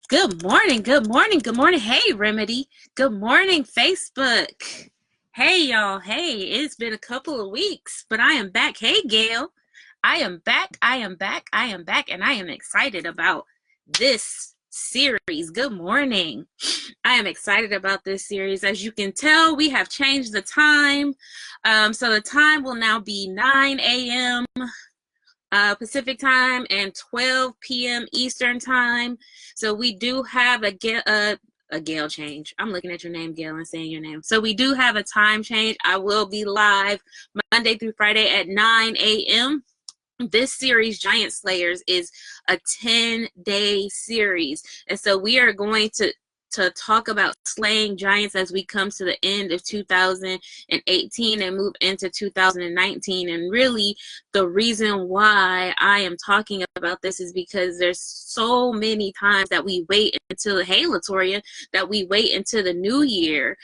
Good morning, good morning, good morning. Hey, Remedy. Good morning, Facebook. Hey, y'all. Hey, it's been a couple of weeks, but I am back. Hey, Gail. I am back. I am back. I am back, and I am excited about this series. Good morning. I am excited about this series. As you can tell, we have changed the time. So the time will now be 9 a.m. Pacific time and 12 p.m. Eastern time. So we do have a Gail change. I'm looking at your name, Gail, and saying your name. So we do have a time change. I will be live Monday through Friday at 9 a.m. This series, Giant Slayers, is a 10-day series. And so we are going to talk about slaying giants as we come to the end of 2018 and move into 2019. And really, the reason why I am talking about this is because there's so many times that we wait until, hey, Latoria, that we wait until the new year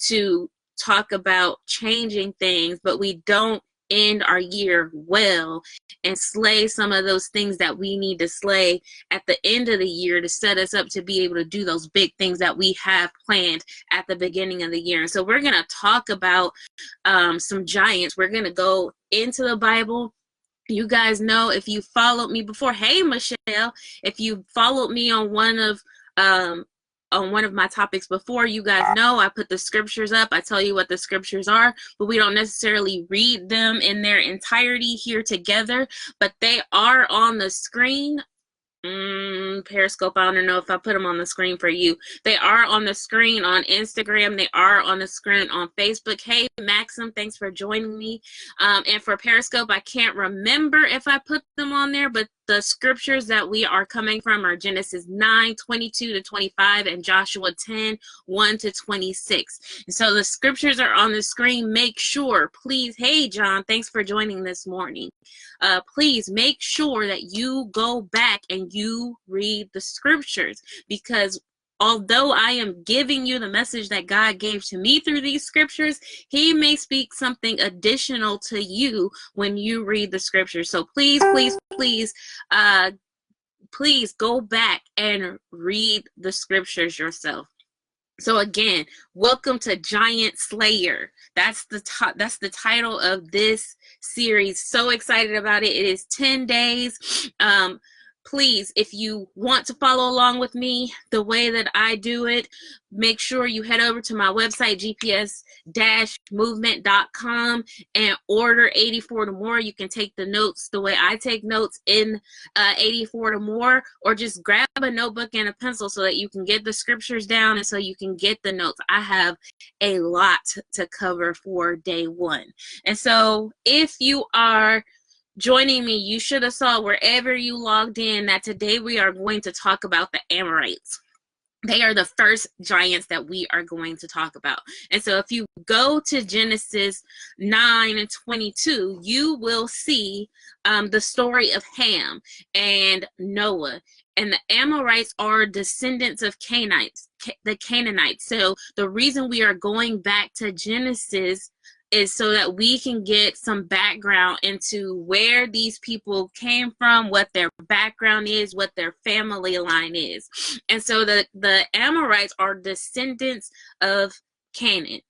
to talk about changing things, but we don't end our year well and slay some of those things that we need to slay at the end of the year to set us up to be able to do those big things that we have planned at the beginning of the year. And so we're going to talk about some giants. We're going to go into the Bible. You guys know, if you followed me before, hey, Michelle, if you followed me on one of my topics before, you guys know I put the scriptures up. I tell you what the scriptures are, but we don't necessarily read them in their entirety here together, but they are on the screen. Periscope, I don't know if I put them on the screen for you. They are on the screen on Instagram. They are on the screen on Facebook. Hey, Maxim, thanks for joining me. And for Periscope, I can't remember if I put them on there, but the scriptures that we are coming from are Genesis 9:22-25 and Joshua 10:1-26. And so the scriptures are on the screen. Make sure, please. Hey, John, thanks for joining this morning. Please make sure that you go back and you read the scriptures, because although I am giving you the message that God gave to me through these scriptures, he may speak something additional to you when you read the scriptures. So please, please, please, please go back and read the scriptures yourself. So again, welcome to Giant Slayer. That's the title of this series. So excited about it. It is 10 days. Please, if you want to follow along with me the way that I do it, make sure you head over to my website, gps-movement.com, and order 84 to More. You can take the notes the way I take notes in 84 to More, or just grab a notebook and a pencil so that you can get the scriptures down and so you can get the notes. I have a lot to cover for day one. And so if you are joining me, you should have saw wherever you logged in that today we are going to talk about the Amorites. They are the first giants that we are going to talk about. And so if you go to Genesis 9:22, you will see the story of Ham and Noah. And the Amorites are descendants of the Canaanites. So the reason we are going back to Genesis is so that we can get some background into where these people came from, what their background is, what their family line is. And so the Amorites are descendants of Canaan.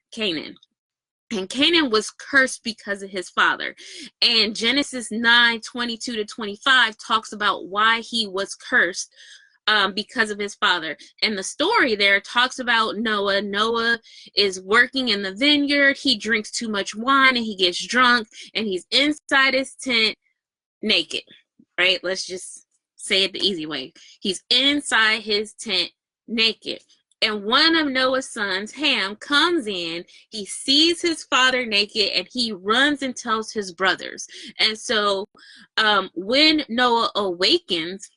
And Canaan was cursed because of his father. And Genesis 9:22-25 talks about why he was cursed because of his father. And the story there talks about Noah. Noah is working in the vineyard. He drinks too much wine and he gets drunk, and he's inside his tent naked, right? Let's just say it the easy way. He's inside his tent naked. And one of Noah's sons, Ham, comes in. He sees his father naked, and he runs and tells his brothers. And so when Noah awakens,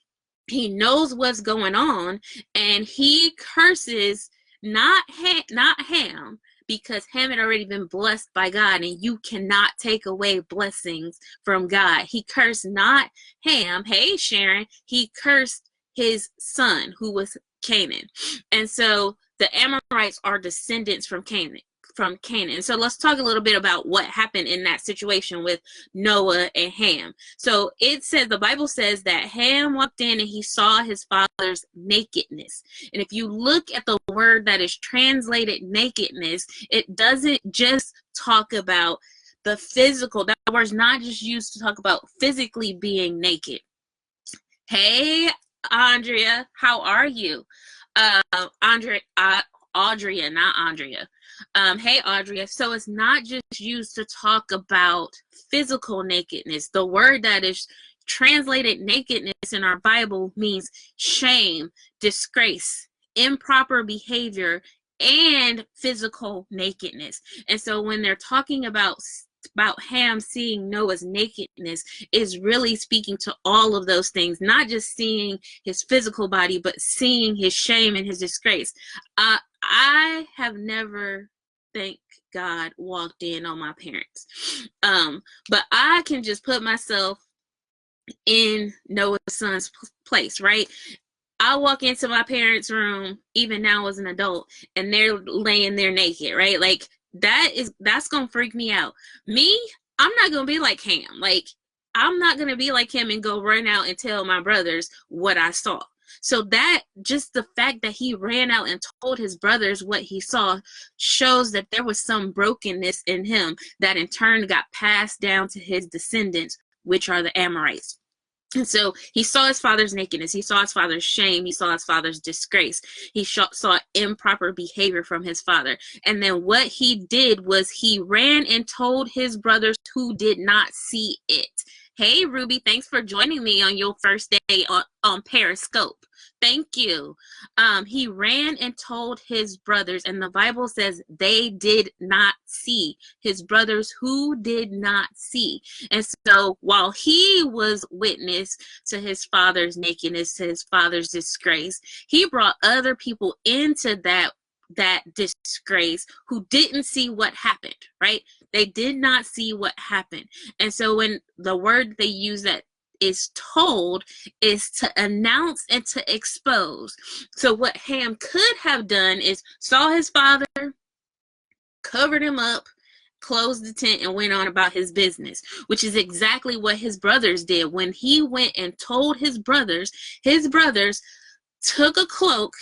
he knows what's going on, and he curses not Ham, because Ham had already been blessed by God, and you cannot take away blessings from God. He cursed not Ham. Hey, Sharon. He cursed his son, who was Canaan. And so the Amorites are descendants from Canaan. from Canaan. So let's talk a little bit about what happened in that situation with Noah and Ham. So it says, the Bible says that Ham walked in and he saw his father's nakedness. And if you look at the word that is translated nakedness, it doesn't just talk about the physical. That word's not just used to talk about physically being naked. Hey, Andrea, how are you? Audria, not Andrea. Hey, Audria. So it's not just used to talk about physical nakedness. The word that is translated nakedness in our Bible means shame, disgrace, improper behavior, and physical nakedness. And so when they're talking about Ham seeing Noah's nakedness, is really speaking to all of those things, not just seeing his physical body, but seeing his shame and his disgrace. I have never, thank God, walked in on my parents. But I can just put myself in Noah's son's place, right? I walk into my parents' room, even now as an adult, and they're laying there naked, right? Like, that's gonna freak me out. Me, I'm not gonna be like Ham. Like, I'm not gonna be like him and go run out and tell my brothers what I saw. So that, just the fact that he ran out and told his brothers what he saw, shows that there was some brokenness in him that in turn got passed down to his descendants, which are the Amorites. And so he saw his father's nakedness. He saw his father's shame. He saw his father's disgrace. He saw improper behavior from his father. And then what he did was he ran and told his brothers who did not see it. Hey, Ruby, thanks for joining me on your first day on Periscope. Thank you. He ran and told his brothers, and the Bible says they did not see. His brothers who did not see. And so while he was witness to his father's nakedness, to his father's disgrace, he brought other people into that disgrace who didn't see what happened, right? They did not see what happened. And so when the word they use that is told is to announce and to expose. So what Ham could have done is saw his father, covered him up, closed the tent, and went on about his business, which is exactly what his brothers did. When he went and told his brothers took a cloak,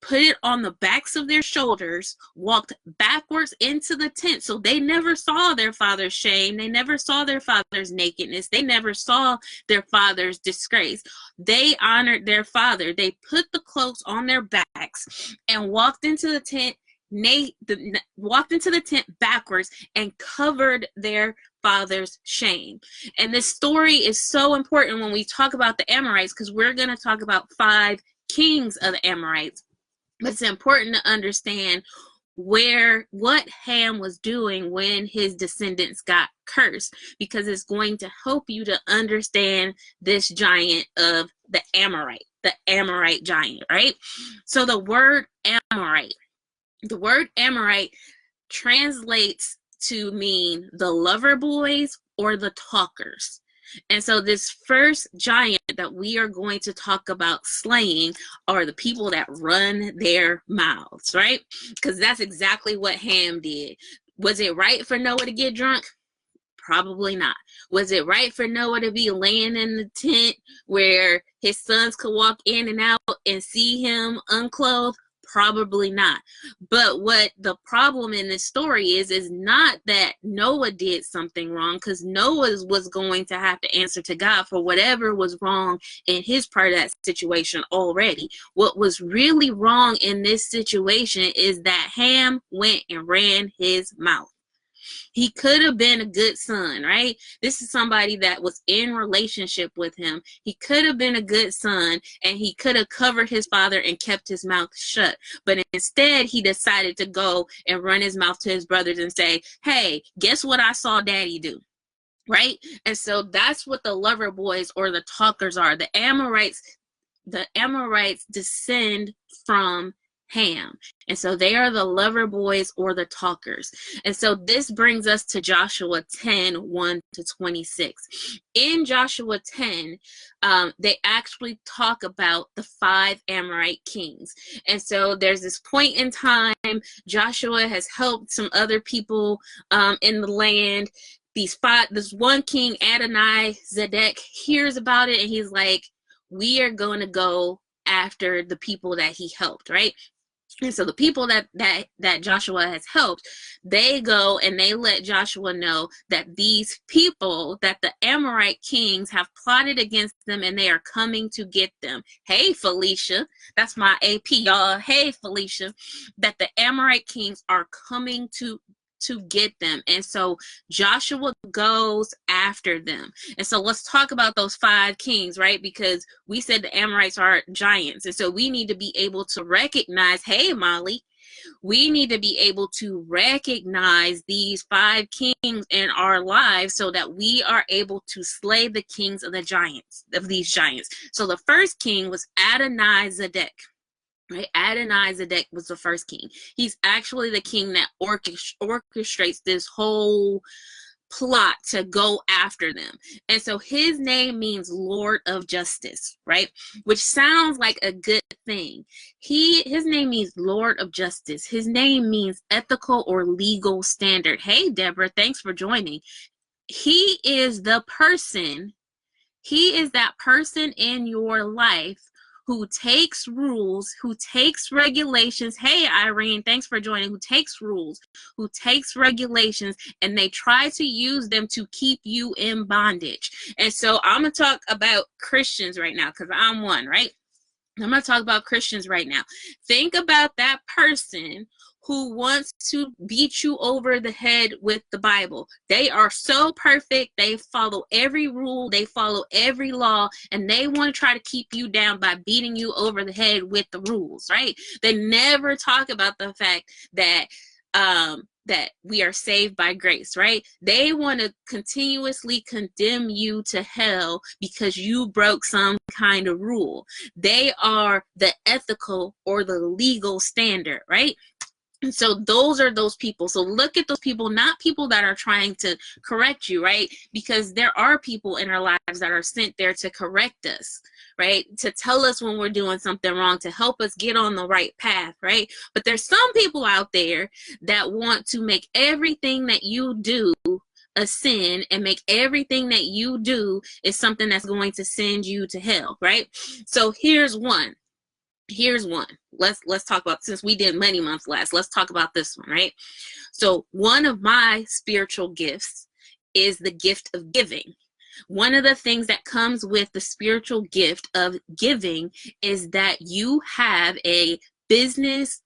put it on the backs of their shoulders, walked backwards into the tent. So they never saw their father's shame. They never saw their father's nakedness. They never saw their father's disgrace. They honored their father. They put the cloaks on their backs and walked into the tent. Walked into the tent backwards and covered their father's shame. And this story is so important when we talk about the Amorites, because we're going to talk about 5 kings of the Amorites. But it's important to understand what Ham was doing when his descendants got cursed, because it's going to help you to understand this giant of the Amorite giant, right? So the word Amorite translates to mean the lover boys or the talkers. And so this first giant that we are going to talk about slaying are the people that run their mouths, right? Because that's exactly what Ham did. Was it right for Noah to get drunk? Probably not. Was it right for Noah to be laying in the tent where his sons could walk in and out and see him unclothed? Probably not. But what the problem in this story is not that Noah did something wrong, because Noah was going to have to answer to God for whatever was wrong in his part of that situation already. What was really wrong in this situation is that Ham went and ran his mouth. He could have been a good son, right? This is somebody that was in relationship with him. He could have been a good son, and he could have covered his father and kept his mouth shut. But instead, he decided to go and run his mouth to his brothers and say, hey, guess what I saw daddy do? Right? And so that's what the lover boys or the talkers are. The Amorites descend from Ham. And so they are the lover boys or the talkers. And so this brings us to Joshua 10, 1 to 26. In Joshua 10, they actually talk about the 5 Amorite kings. And so there's this point in time, Joshua has helped some other people in the land. This one king, Adoni-Zedek, hears about it, and he's like, we are going to go after the people that he helped, right? And so the people that Joshua has helped, they go and they let Joshua know that these people, that the Amorite kings have plotted against them and they are coming to get them. Hey, Felicia, that's my AP, y'all. Hey, Felicia, that the Amorite kings are coming to get them. And so Joshua goes after them. And so let's talk about those 5 kings, right? Because we said the Amorites are giants. And so we need to be able to recognize, hey, Molly, we need to be able to recognize these 5 kings in our lives so that we are able to slay the kings of these giants. So the first king was Adoni-Zedek. Right? Adoni-Zedek was the first king. He's actually the king that orchestrates this whole plot to go after them. And so his name means Lord of Justice, right? Which sounds like a good thing. His name means Lord of Justice. His name means ethical or legal standard. Hey, Deborah, thanks for joining. He is that person in your life who takes rules, who takes regulations. Hey, Irene, thanks for joining. Who takes rules, who takes regulations, and they try to use them to keep you in bondage. And so I'm going to talk about Christians right now because I'm one, right? I'm going to talk about Christians right now. Think about that person who wants to beat you over the head with the Bible. They are so perfect. They follow every rule. They follow every law. And they want to try to keep you down by beating you over the head with the rules, right? They never talk about the fact that that we are saved by grace, right? They want to continuously condemn you to hell because you broke some kind of rule. They are the ethical or the legal standard, right? And so those are those people. So look at those people, not people that are trying to correct you, right? Because there are people in our lives that are sent there to correct us, right? To tell us when we're doing something wrong, to help us get on the right path, right? But there's some people out there that want to make everything that you do a sin and make everything that you do is something that's going to send you to hell, right? So here's one. Let's talk about, since we did money month last, let's talk about this one, right? So one of my spiritual gifts is the gift of giving. One of the things that comes with the spiritual gift of giving is that you have a business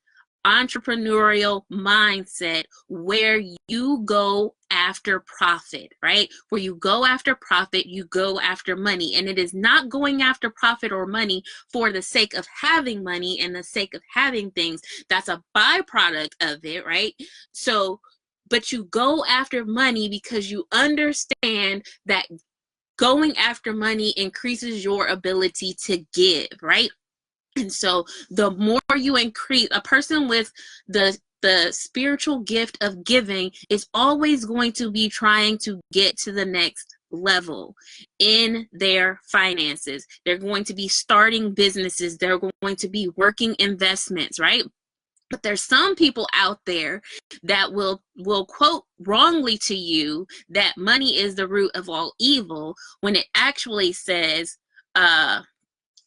entrepreneurial mindset where you go after profit, right? Where you go after profit, you go after money. And it is not going after profit or money for the sake of having money and the sake of having things. That's a byproduct of it, right? So, but you go after money because you understand that going after money increases your ability to give, right? And so the more you increase, a person with the spiritual gift of giving is always going to be trying to get to the next level in their finances. They're going to be starting businesses. They're going to be working investments, right? But there's some people out there that will quote wrongly to you that money is the root of all evil, when it actually says,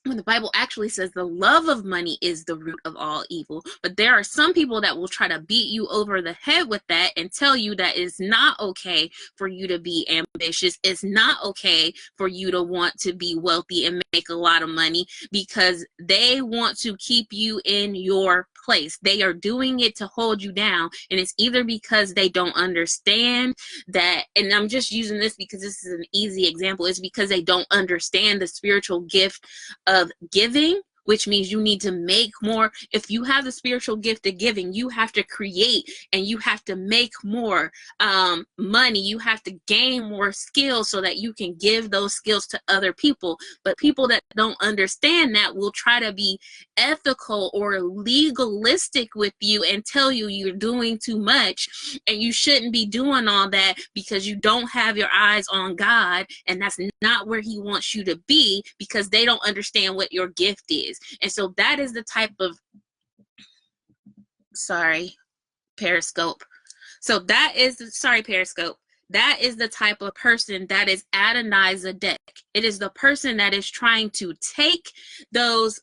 when the Bible actually says the love of money is the root of all evil. But there are some people that will try to beat you over the head with that and tell you that it's not okay for you to be ambitious. It's not okay for you to want to be wealthy and make a lot of money, because they want to keep you in your place. They are doing it to hold you down. And it's either because they don't understand that, and I'm just using this because this is an easy example, it's because they don't understand the spiritual gift of giving, which means you need to make more. If you have the spiritual gift of giving, you have to create and you have to make more money. You have to gain more skills so that you can give those skills to other people. But people that don't understand that will try to be ethical or legalistic with you and tell you you're doing too much and you shouldn't be doing all that because you don't have your eyes on God, and that's not where he wants you to be, because they don't understand what your gift is. And so that is the type of, Periscope. So that is, Periscope. That is the type of person that is Adonai-Zedek. It is the person that is trying to take those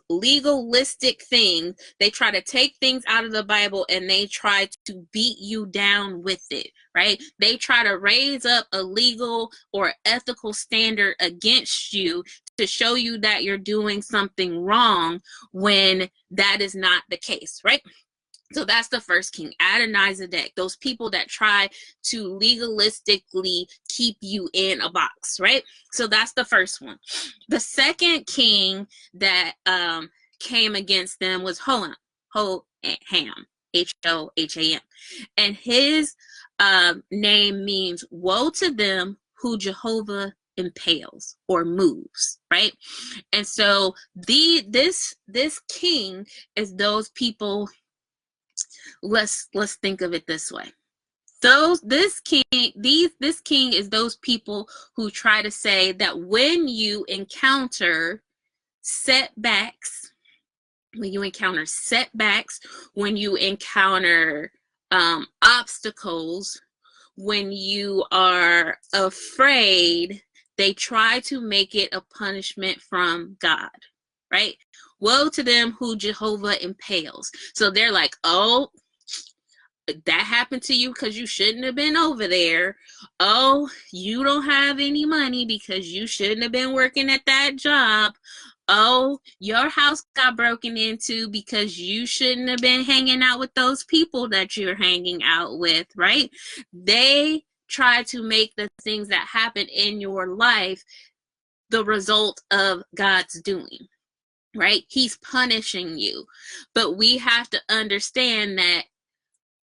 legalistic things. They try to take things out of the Bible and they try to beat you down with it, right? They try to raise up a legal or ethical standard against you to show you that you're doing something wrong when that is not the case, right? So that's the first king, Adonai-Zedek, those people that try to legalistically keep you in a box, right? So that's the first one. The second king that came against them was Hoham, Hoham, and his name means woe to them who Jehovah impales or moves, right? And so this king is those people. Let's think of it this way. This king is those people who try to say that when you encounter setbacks, when you encounter obstacles, when you are afraid, they try to make it a punishment from God, right? Woe to them who Jehovah impales. So they're like, oh, that happened to you because you shouldn't have been over there. Oh, you don't have any money because you shouldn't have been working at that job. Oh, your house got broken into because you shouldn't have been hanging out with those people that you're hanging out with, right? They try to make the things that happen in your life the result of God's doing, right? He's punishing you. But we have to understand that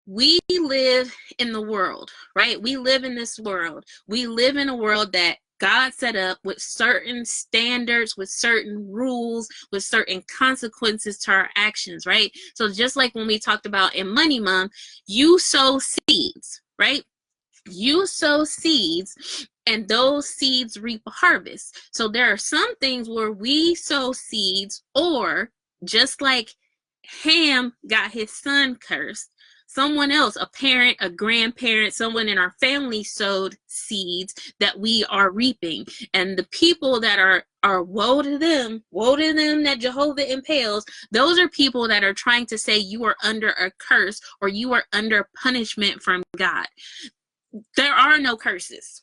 we live in the world, right? We live in this world. We live in a world that God set up with certain standards, with certain rules, with certain consequences to our actions, right? So just like when we talked about in Money Mom, you sow seeds, right? You sow seeds and those seeds reap a harvest. So there are some things where we sow seeds, or just like Ham got his son cursed, someone else, a parent, a grandparent, someone in our family sowed seeds that we are reaping. And the people that are woe to them that Jehovah impales, those are people that are trying to say you are under a curse or you are under punishment from God. There are no curses.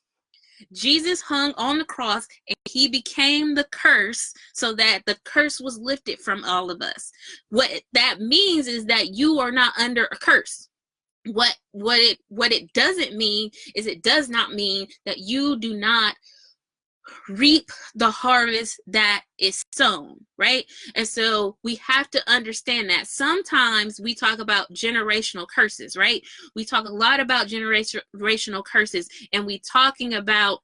Jesus hung on the cross and he became the curse so that the curse was lifted from all of us. What that means is that you are not under a curse. What it doesn't mean is it does not mean that you do not reap the harvest that is sown, right? And so we have to understand that sometimes we talk about generational curses, right? We talk a lot about generational curses, and we talk about,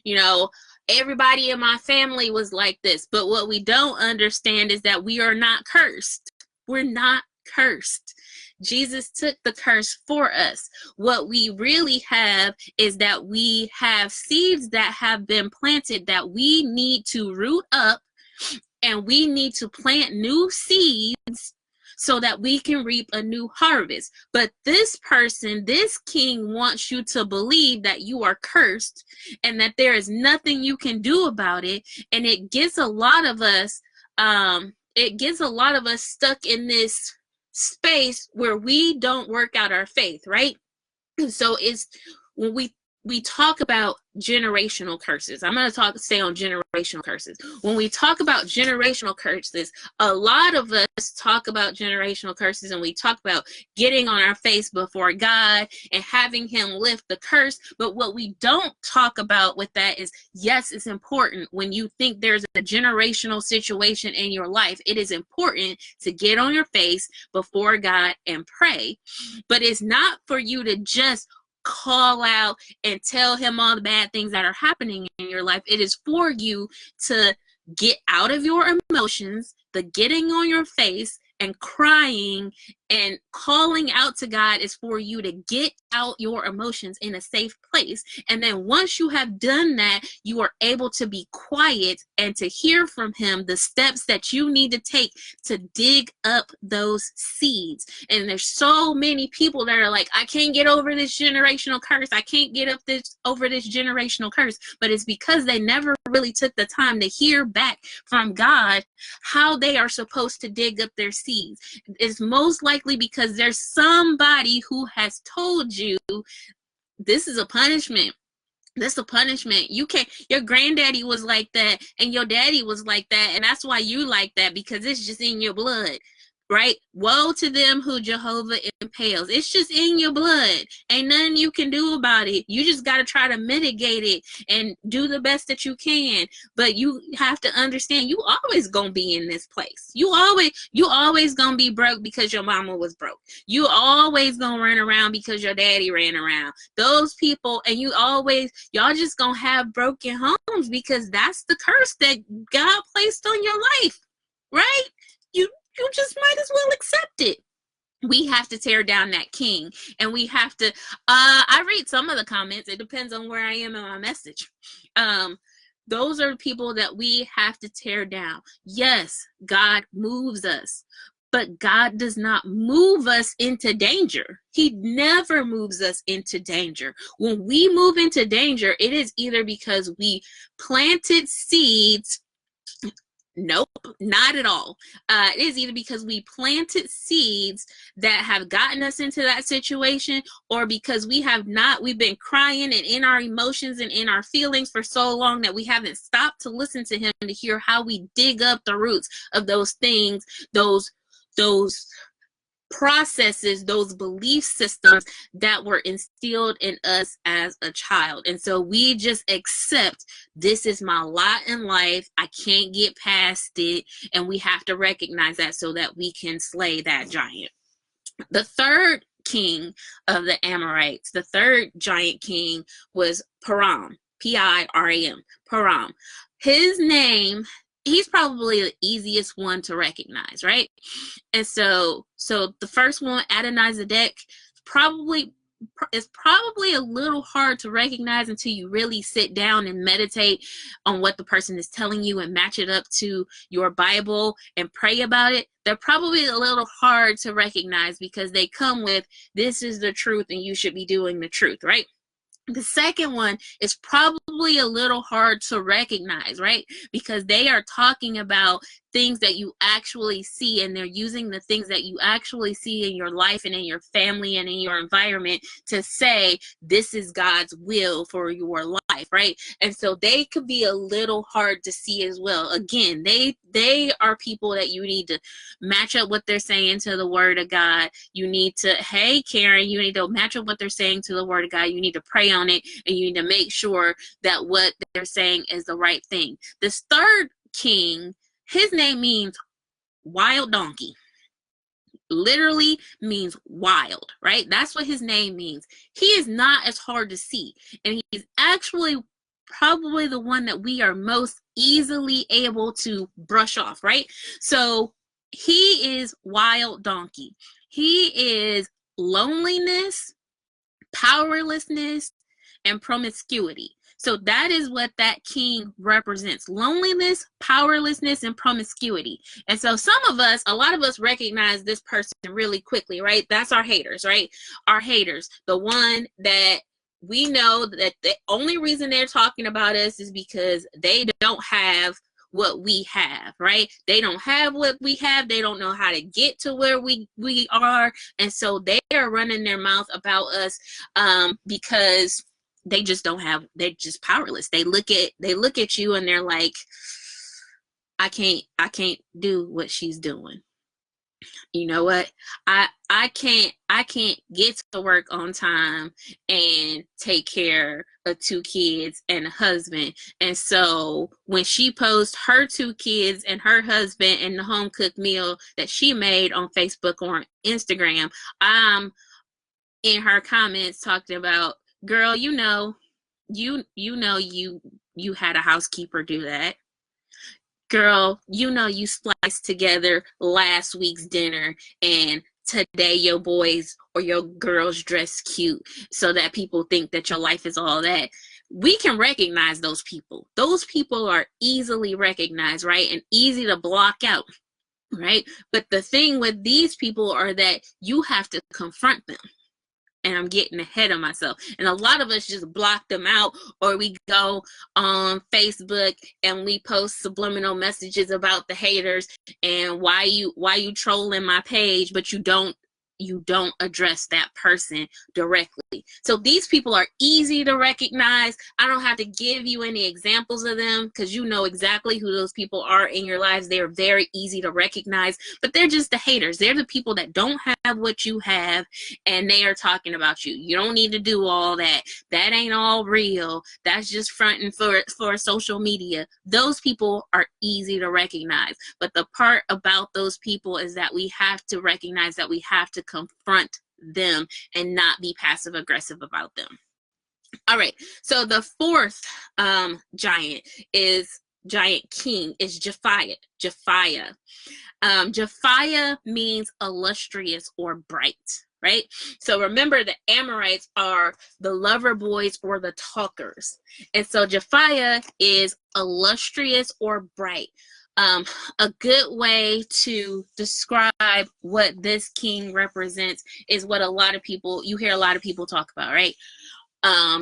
you know, everybody in my family was like this. But what we don't understand is that we are not cursed. We're not cursed. Jesus took the curse for us. What we really have is that we have seeds that have been planted that we need to root up, and we need to plant new seeds so that we can reap a new harvest. But this person, this king, wants you to believe that you are cursed and that there is nothing you can do about it. And it gets a lot of us stuck in this space where we don't work out our faith, right? So it's when we we talk about generational curses. I'm going to stay on generational curses. When we talk about generational curses, a lot of us talk about generational curses, and we talk about getting on our face before God and having him lift the curse. But what we don't talk about with that is, yes, it's important when you think there's a generational situation in your life, it is important to get on your face before God and pray. But it's not for you to just call out and tell him all the bad things that are happening in your life. It is for you to get out of your emotions, the getting on your face and crying and calling out to God is for you to get out your emotions in a safe place. And then once you have done that, you are able to be quiet and to hear from him the steps that you need to take to dig up those seeds. And there's so many people that are like, I can't get over this generational curse. I can't get over this generational curse. But it's because they never really took the time to hear back from God how they are supposed to dig up their seeds. It's most likely because there's somebody who has told you this is a punishment. This is a punishment. You can't, your granddaddy was like that and your daddy was like that, and that's why you like that, because it's just in your blood. Right? Woe to them who Jehovah impales. It's just in your blood. Ain't nothing you can do about it. You just got to try to mitigate it and do the best that you can. But you have to understand, you always gonna be in this place. You always gonna be broke because your mama was broke. You always gonna run around because your daddy ran around. Those people, and y'all just gonna have broken homes because that's the curse that God placed on your life. Right? You just might as well accept it. We have to tear down that king, and we have to, I read some of the comments. It depends on where I am in my message. Those are people that we have to tear down. Yes, God moves us, but God does not move us into danger. He never moves us into danger. When we move into danger, it is either because we planted seeds. Nope, not at all. It is either because we planted seeds that have gotten us into that situation, or because we've been crying and in our emotions and in our feelings for so long that we haven't stopped to listen to him to hear how we dig up the roots of those things, those processes, those belief systems that were instilled in us as a child. And so we just accept, this is my lot in life. I can't get past it. And we have to recognize that so that we can slay that giant. The third king of the Amorites, the third giant king, was Piram, P-I-R-A-M, Piram. His name, he's probably the easiest one to recognize, right? And so the first one, Adonizedek, is probably a little hard to recognize until you really sit down and meditate on what the person is telling you and match it up to your Bible and pray about it. They're probably a little hard to recognize because they come with, this is the truth and you should be doing the truth, right? The second one is probably a little hard to recognize, right? Because they are talking about things that you actually see, and they're using the things that you actually see in your life and in your family and in your environment to say, this is God's will for your life, right? And so they could be a little hard to see as well. Again, they are people that you need to match up what they're saying to the word of God. You need to, hey, Karen, you need to match up what they're saying to the word of God. You need to pray on it, and you need to make sure that what they're saying is the right thing. This third king, his name means wild donkey. Literally means wild, right? That's what his name means. He is not as hard to see, and he's actually probably the one that we are most easily able to brush off, right? So he is wild donkey. He is loneliness, powerlessness, and promiscuity. So that is what that king represents: loneliness, powerlessness, and promiscuity. And so a lot of us recognize this person really quickly, right? That's our haters, right? Our haters, the one that we know that the only reason they're talking about us is because they don't have what we have, right? They don't have what we have. They don't know how to get to where we are. And so they are running their mouth about us because they just don't have, they're just powerless. They look at you and they're like, I can't do what she's doing. You know what? I can't get to work on time and take care of 2 kids and a husband. And so when she posts her 2 kids and her husband and the home cooked meal that she made on Facebook or Instagram, I'm in her comments talking about, girl, you had a housekeeper do that. Girl, you spliced together last week's dinner and today your boys or your girls dress cute so that people think that your life is all that. We can recognize those people. Those people are easily recognized, right? And easy to block out, right? But the thing with these people are that you have to confront them. And I'm getting ahead of myself. And a lot of us just block them out, or we go on Facebook and we post subliminal messages about the haters and why you trolling my page, but you don't address that person directly. So these people are easy to recognize. I don't have to give you any examples of them because you know exactly who those people are in your lives. They're very easy to recognize, but they're just the haters. They're the people that don't have what you have and they are talking about you. You don't need to do all that. That ain't all real. That's just fronting for social media. Those people are easy to recognize. But the part about those people is that we have to recognize that we have to confront them and not be passive aggressive about them. All right, so the fourth giant king is Japhiah. Japhiah means illustrious or bright, right? So remember, the Amorites are the lover boys or the talkers, and so Japhiah is illustrious or bright. A good way to describe what this king represents is what you hear a lot of people talk about, right?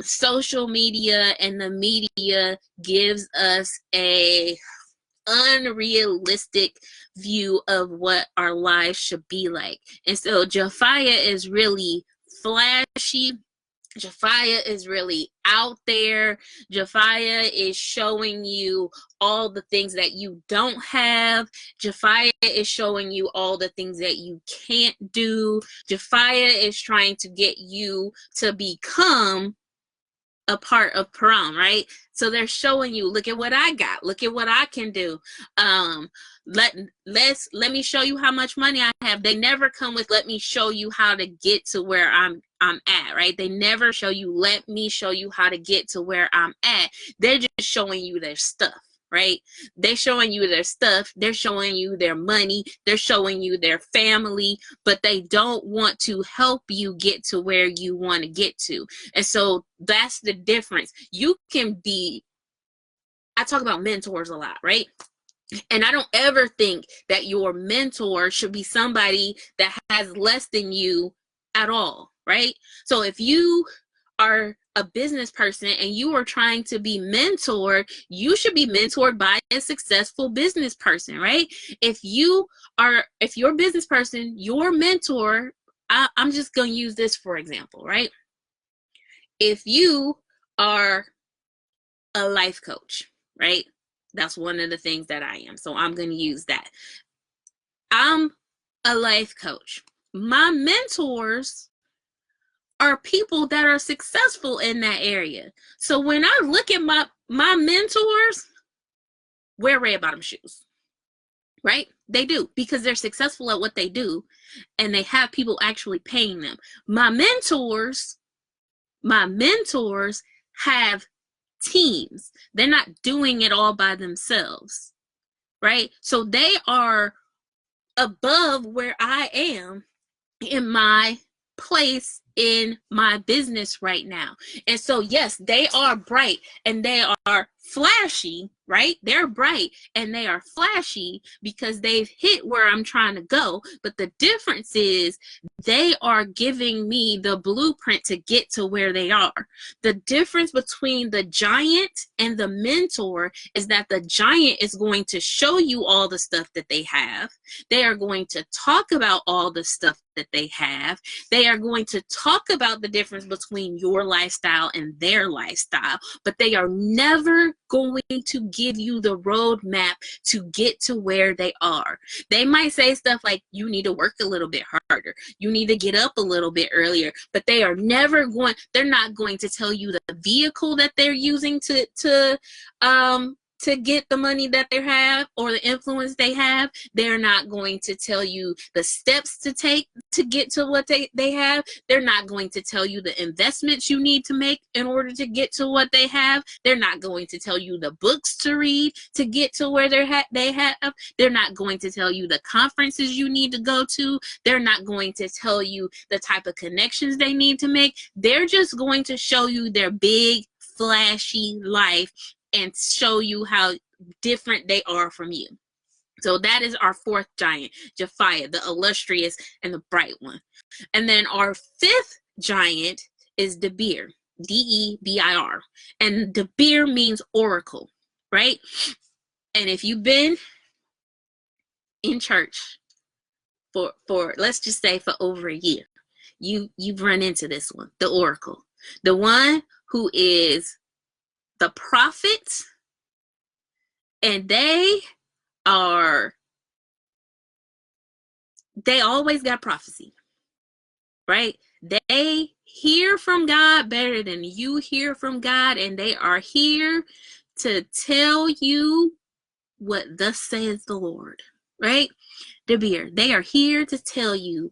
Social media and the media gives us a unrealistic view of what our lives should be like. And so Japhiah is really flashy. Japhiah is really out there. Japhiah is showing you all the things that you don't have. Japhiah is showing you all the things that you can't do. Japhiah is trying to get you to become a part of Param, right? So they're showing you, look at what I got, look at what I can do. Let me show you how much money I have. They never come with, let me show you how to get to where I'm at, right? They never show you, let me show you how to get to where I'm at. They're just showing you their stuff, right? They're showing you their stuff. They're showing you their money. They're showing you their family, but they don't want to help you get to where you want to get to. And so that's the difference. You can be, I talk about mentors a lot, right? And I don't ever think that your mentor should be somebody that has less than you at all, right? So if you are a business person and you are trying to be mentored, you should be mentored by a successful business person, right? If you're a business person, your mentor, I'm just going to use this for example, right? If you are a life coach, right? That's one of the things that I am. So I'm going to use that. I'm a life coach. My mentors are people that are successful in that area. So when I look at my mentors, wear red bottom shoes, right? They do, because they're successful at what they do and they have people actually paying them. My mentors have teams. They're not doing it all by themselves, right? So they are above where I am in my place in my business right now. And so yes, they are bright and they are flashy, right? They're bright and they are flashy because they've hit where I'm trying to go. But the difference is they are giving me the blueprint to get to where they are. The difference between the giant and the mentor is that the giant is going to show you all the stuff that they have. They are going to talk about all the stuff that they have. They are going to talk about the difference between your lifestyle and their lifestyle, but they are never going to give you the roadmap to get to where they are. They might say stuff like, you need to work a little bit harder, you need to get up a little bit earlier, but they're not going to tell you the vehicle that they're using to get the money that they have or the influence they have. They're not going to tell you the steps to take to get to what they have. They're not going to tell you the investments you need to make in order to get to what they have. They're not going to tell you the books to read to get to where they have. They're not going to tell you the conferences you need to go to. They're not going to tell you the type of connections they need to make. They're just going to show you their big, flashy life and show you how different they are from you. So that is our fourth giant, Japhia, the illustrious and the bright one. And then our fifth giant is Debir, D-E-B-I-R. And Debir means oracle, right? And if you've been in church for let's just say for over a year, you've run into this one, the oracle, the one who is the prophets, and they always got prophecy, right? They hear from God better than you hear from God, and they are here to tell you what thus says the Lord, right? Debir, they are here to tell you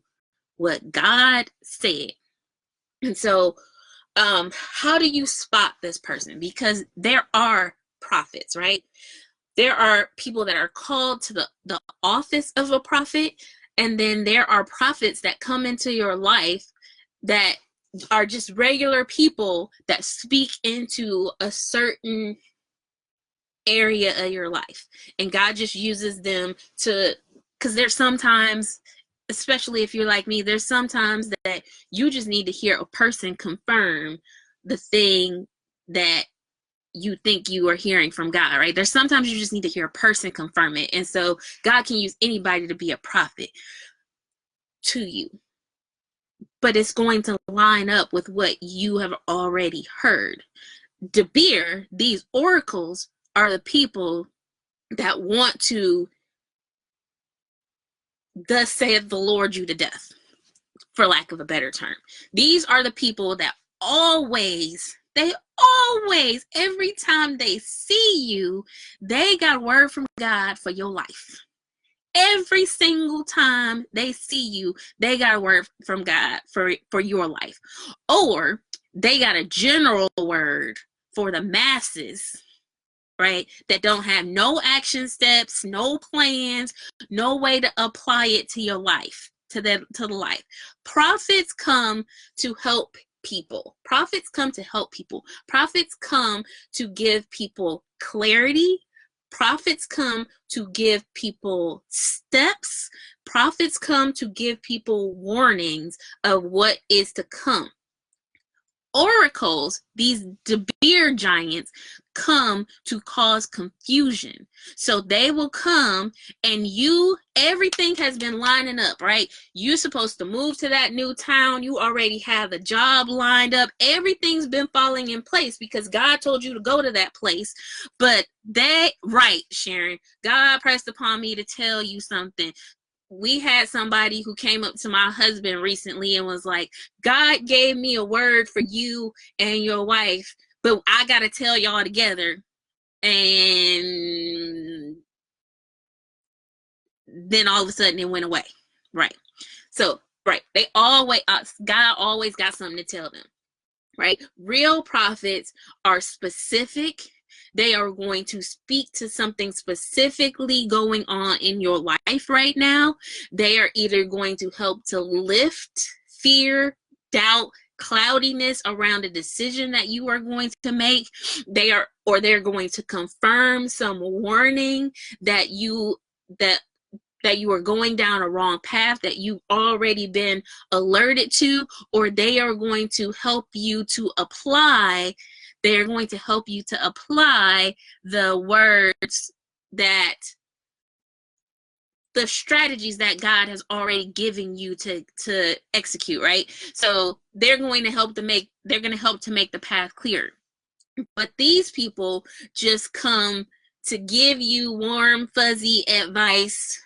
what God said. And so how do you spot this person? Because there are prophets, right? There are people that are called to the office of a prophet, and then there are prophets that come into your life that are just regular people that speak into a certain area of your life, and God just uses them because there's sometimes, especially if you're like me, there's sometimes that you just need to hear a person confirm the thing that you think you are hearing from God, right? There's sometimes you just need to hear a person confirm it. And so God can use anybody to be a prophet to you. But it's going to line up with what you have already heard. Debir, these oracles, are the people that want to thus saith the Lord you to death, for lack of a better term. These are the people that always, every time they see you, they got a word from God for your life. Every single time they see you, they got a word from God for your life. Or they got a general word for the masses, right? That don't have no action steps, no plans, no way to apply it to your life, to the life. Prophets come to help people. Prophets come to help people. Prophets come to give people clarity. Prophets come to give people steps. Prophets come to give people warnings of what is to come. Oracles, these Debir giants, come to cause confusion. So they will come and everything has been lining up, right? You're supposed to move to that new town. You already have a job lined up. Everything's been falling in place because God told you to go to that place. But right, Sharon, God pressed upon me to tell you something. We had somebody who came up to my husband recently and was like, God gave me a word for you and your wife, but I got to tell y'all together. And then all of a sudden it went away. Right. So, right. God always got something to tell them. Right. Real prophets are specific. They are going to speak to something specifically going on in your life right now. They are either going to help to lift fear, doubt, cloudiness around a decision that you are going to make. They're going to confirm some warning that you are going down a wrong path that you've already been alerted to, or they are going to help you to apply. They're going to help you to apply the words that the strategies that God has already given you to execute, right? So they're going to help to make the path clear. But these people just come to give you warm, fuzzy advice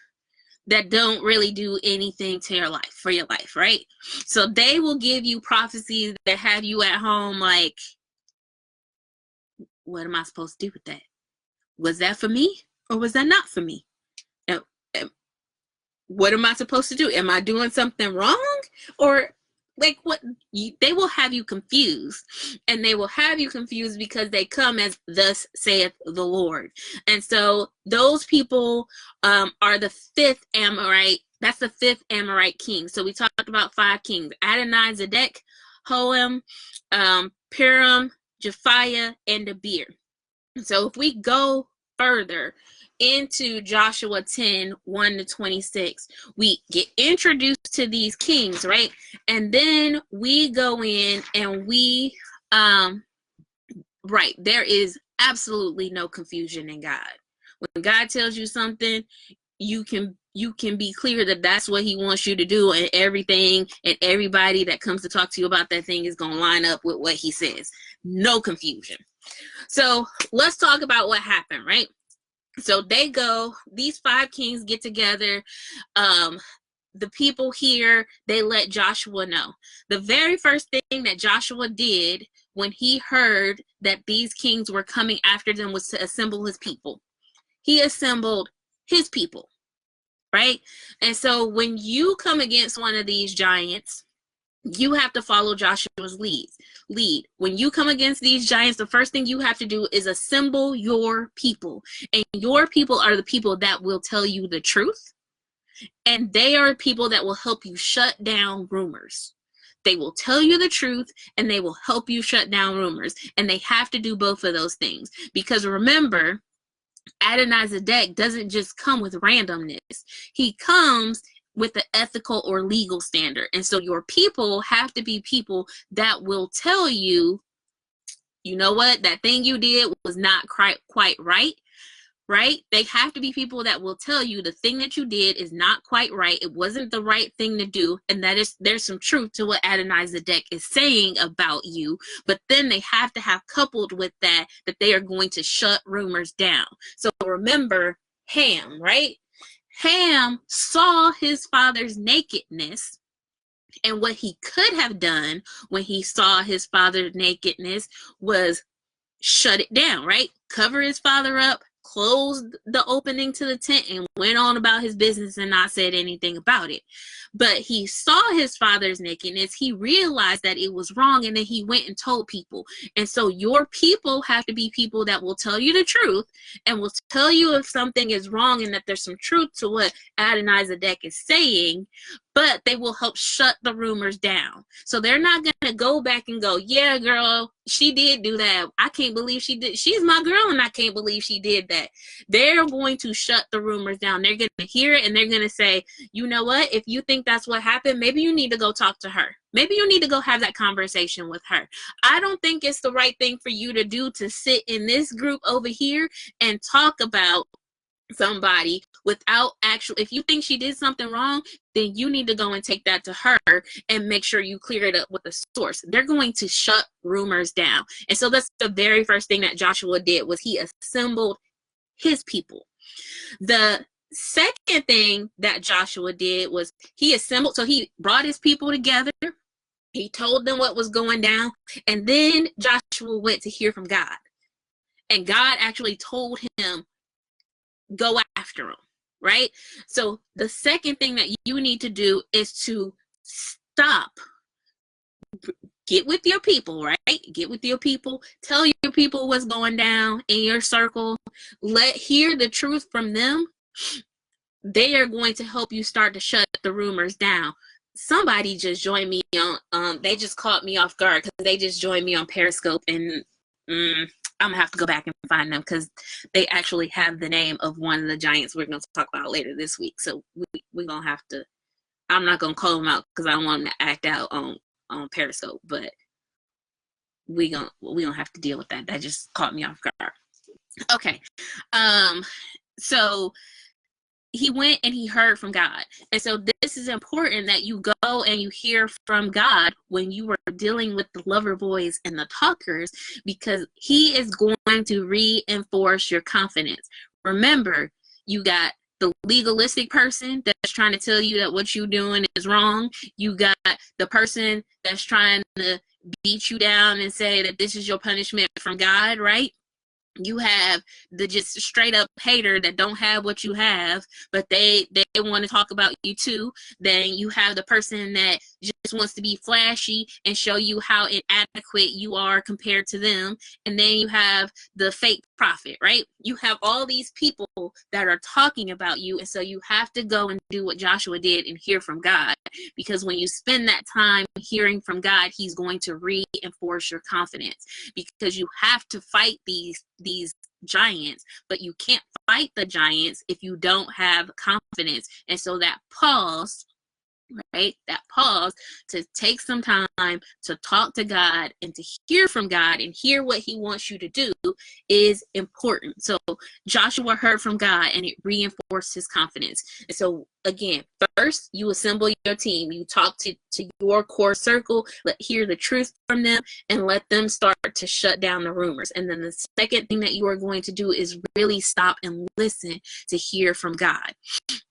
that don't really do anything to your life, for your life, right? So they will give you prophecies that have you at home like, what am I supposed to do with that? Was that for me or was that not for me? What am I supposed to do? Am I doing something wrong? Or like what? They will have you confused, and they will have you confused because they come as thus saith the Lord. And so those people are the fifth Amorite. That's the fifth Amorite king. So we talked about 5 kings: Adonizedek, Hoam, Piram, Japhiah, and Debir. So if we go further into Joshua 10, 1-26, we get introduced to these kings, right? And then we go in and we, right, there is absolutely no confusion in God. When God tells you something, you can be clear that that's what he wants you to do, and everything and everybody that comes to talk to you about that thing is going to line up with what he says. No confusion. So let's talk about what happened, right? So these 5 kings get together. The people here, they let Joshua know. The very first thing that Joshua did when he heard that these kings were coming after them was to assemble his people. He assembled his people, right? And so when you come against one of these giants, you have to follow Joshua's lead. When you come against these giants, the first thing you have to do is assemble your people. And your people are the people that will tell you the truth. And they are people that will help you shut down rumors. They will tell you the truth and they will help you shut down rumors. And they have to do both of those things. Because remember, Adonizedek doesn't just come with randomness. He comes with the ethical or legal standard. And so your people have to be people that will tell you, you know what, that thing you did was not quite right, right? They have to be people that will tell you the thing that you did is not quite right. It wasn't the right thing to do. And there's some truth to what Adonizedek is saying about you. But then they have to have coupled with that they are going to shut rumors down. So remember Ham, right? Ham saw his father's nakedness, and what he could have done when he saw his father's nakedness was shut it down, right? Cover his father up, closed the opening to the tent, and went on about his business and not said anything about it. But he saw his father's nakedness. He realized that it was wrong, and then he went and told people. And so your people have to be people that will tell you the truth and will tell you if something is wrong and that there's some truth to what Adonizedek is saying, but they will help shut the rumors down. So they're not going to go back and go, yeah, girl, she did do that. I can't believe she did. She's my girl, and I can't believe she did that. They're going to shut the rumors down. They're going to hear it, and they're going to say, you know what? If you think that's what happened, maybe you need to go talk to her. Maybe you need to go have that conversation with her. I don't think it's the right thing for you to do to sit in this group over here and talk about somebody without if you think she did something wrong, then you need to go and take that to her and make sure you clear it up with the source. They're going to shut rumors down. And so that's the very first thing that Joshua did, was he assembled his people. The second thing that Joshua did was he brought his people together. He told them what was going down, and then Joshua went to hear from God. And God actually told him, go after him, right? So the second thing that you need to do is to stop. Get with your people, right? Get with your people. Tell your people what's going down in your circle. Hear the truth from them. They are going to help you start to shut the rumors down. Somebody just joined me on, they just caught me off guard because they just joined me on Periscope, and I'm gonna have to go back and find them because they actually have the name of one of the giants we're gonna talk about later this week. So we're gonna have to, I'm not gonna call them out because I don't want them to act out on Periscope, but we gonna have to deal with that. That just caught me off guard. Okay. So he went and he heard from God. And so this is important, that you go and you hear from God when you are dealing with the lover boys and the talkers, because he is going to reinforce your confidence. Remember, you got the legalistic person that's trying to tell you that what you're doing is wrong. You got the person that's trying to beat you down and say that this is your punishment from God, right? You have the just straight up hater that don't have what you have, but they want to talk about you too. Then you have the person that just wants to be flashy and show you how inadequate you are compared to them. And then you have the fake prophet, right? You have all these people that are talking about you. And so you have to go and do what Joshua did and hear from God, because when you spend that time hearing from God, he's going to reinforce your confidence, because you have to fight these giants, but you can't fight the giants if you don't have confidence. And so that pause, right? That pause to take some time to talk to God and to hear from God and hear what he wants you to do is important. So Joshua heard from God and it reinforced his confidence. And so again, first you assemble your team, you talk to your core circle, hear the truth from them, and let them start to shut down the rumors. And then the second thing that you are going to do is really stop and listen to hear from God.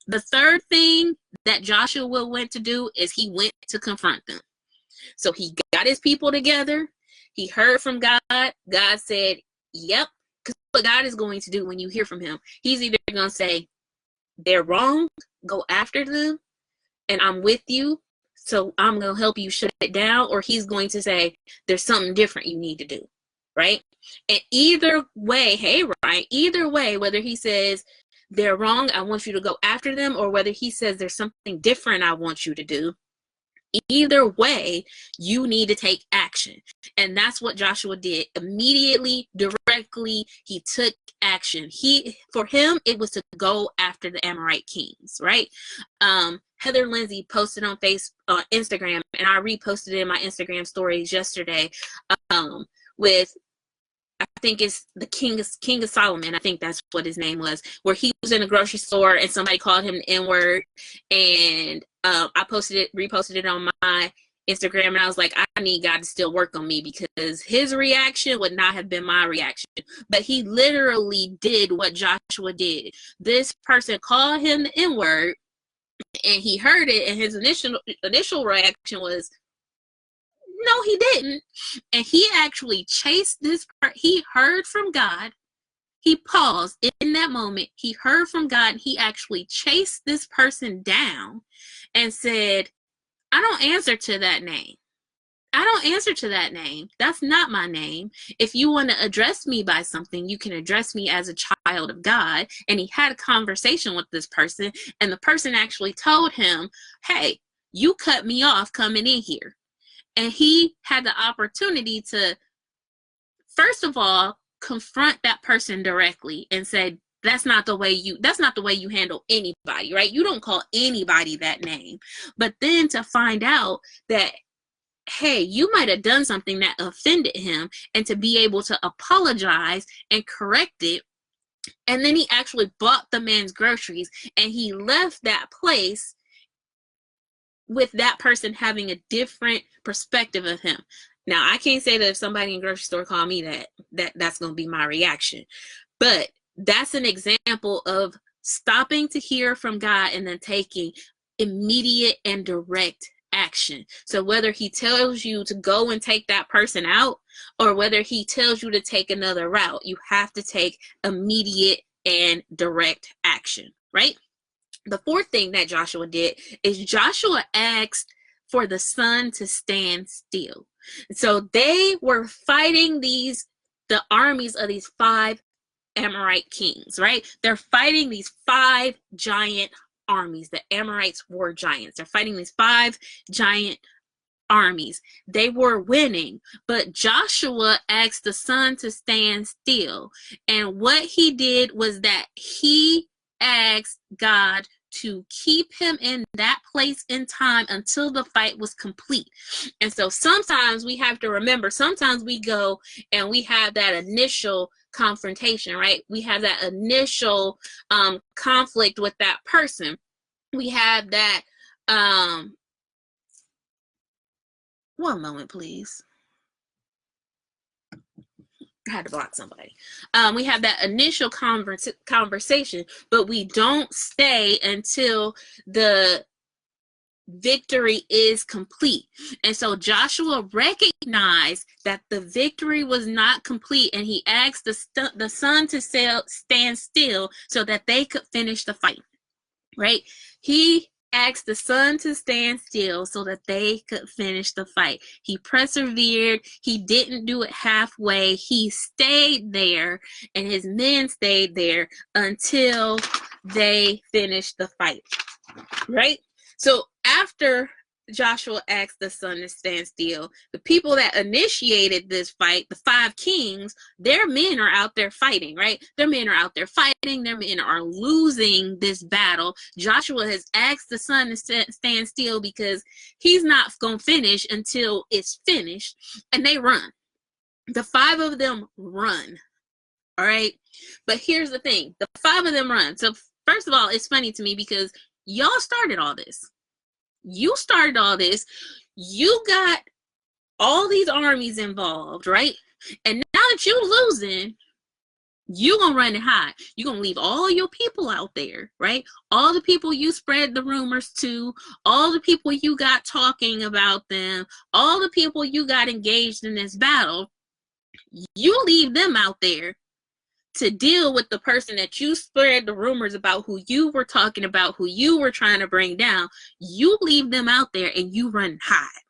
The third thing that Joshua went to do is he went to confront them. So he got his people together. He heard from God. God said, yep. Because what God is going to do when you hear from him, he's either going to say, they're wrong, go after them, and I'm with you, so I'm going to help you shut it down. Or he's going to say, there's something different you need to do, right? And either way, hey, right, either way, whether he says, they're wrong, I want you to go after them, or whether he says there's something different I want you to do, either way, you need to take action. And that's what Joshua did. Immediately, directly, he took action. For him, it was to go after the Amorite kings, right? Heather Lindsay posted on Instagram, and I reposted it in my Instagram stories yesterday, with, I think it's the King of Solomon. I think that's what his name was, where he was in a grocery store and somebody called him the N-word. And I reposted it on my Instagram, and I was like, I need God to still work on me, because his reaction would not have been my reaction. But he literally did what Joshua did. This person called him the N-word, and he heard it, and his initial reaction was, no, he didn't. And he actually chased this part. He heard from God. He paused in that moment. He heard from God. And he actually chased this person down and said, I don't answer to that name. I don't answer to that name. That's not my name. If you want to address me by something, you can address me as a child of God. And he had a conversation with this person. And the person actually told him, hey, you cut me off coming in here. And he had the opportunity to, first of all, confront that person directly and say, that's not the way you handle anybody, right? You don't call anybody that name. But then to find out that, hey, you might have done something that offended him, and to be able to apologize and correct it. And then he actually bought the man's groceries, and he left that place with that person having a different perspective of him. Now, I can't say that if somebody in the grocery store called me that's going to be my reaction. But that's an example of stopping to hear from God and then taking immediate and direct action. So whether he tells you to go and take that person out, or whether he tells you to take another route, you have to take immediate and direct action, right? The fourth thing that Joshua did is Joshua asked for the sun to stand still. So they were fighting the armies of these 5 Amorite kings, right? They're fighting these 5 giant armies. The Amorites were giants. They're fighting these 5 giant armies. They were winning, but Joshua asked the sun to stand still. And what he did was that he asked God to keep him in that place in time until the fight was complete. And so sometimes we have to remember, sometimes we go and we have that initial confrontation, right? We have that initial conflict with that person. We have that, one moment, please. I had to block somebody. We have that initial conversation, but we don't stay until the victory is complete. And so Joshua recognized that the victory was not complete, and he asked the sun to stand still so that they could finish the fight, right? He asked the sun to stand still so that they could finish the fight. He persevered. He didn't do it halfway. He stayed there, and his men stayed there until they finished the fight, right? So after Joshua asked the sun to stand still, the people that initiated this fight, the 5 kings, their men are out there fighting, right? Their men are out there fighting. Their men are losing this battle. Joshua has asked the sun to stand still because he's not going to finish until it's finished, and they run. The 5 of them run, all right? But here's the thing. The 5 of them run. So first of all, it's funny to me because y'all started all this. You started all this. You got all these armies involved, right? And now that you're losing, you're going to run and hide. You're going to leave all your people out there, right? All the people you spread the rumors to, all the people you got talking about them, all the people you got engaged in this battle, you leave them out there to deal with the person that you spread the rumors about, who you were talking about, who you were trying to bring down. You leave them out there and you run and hide,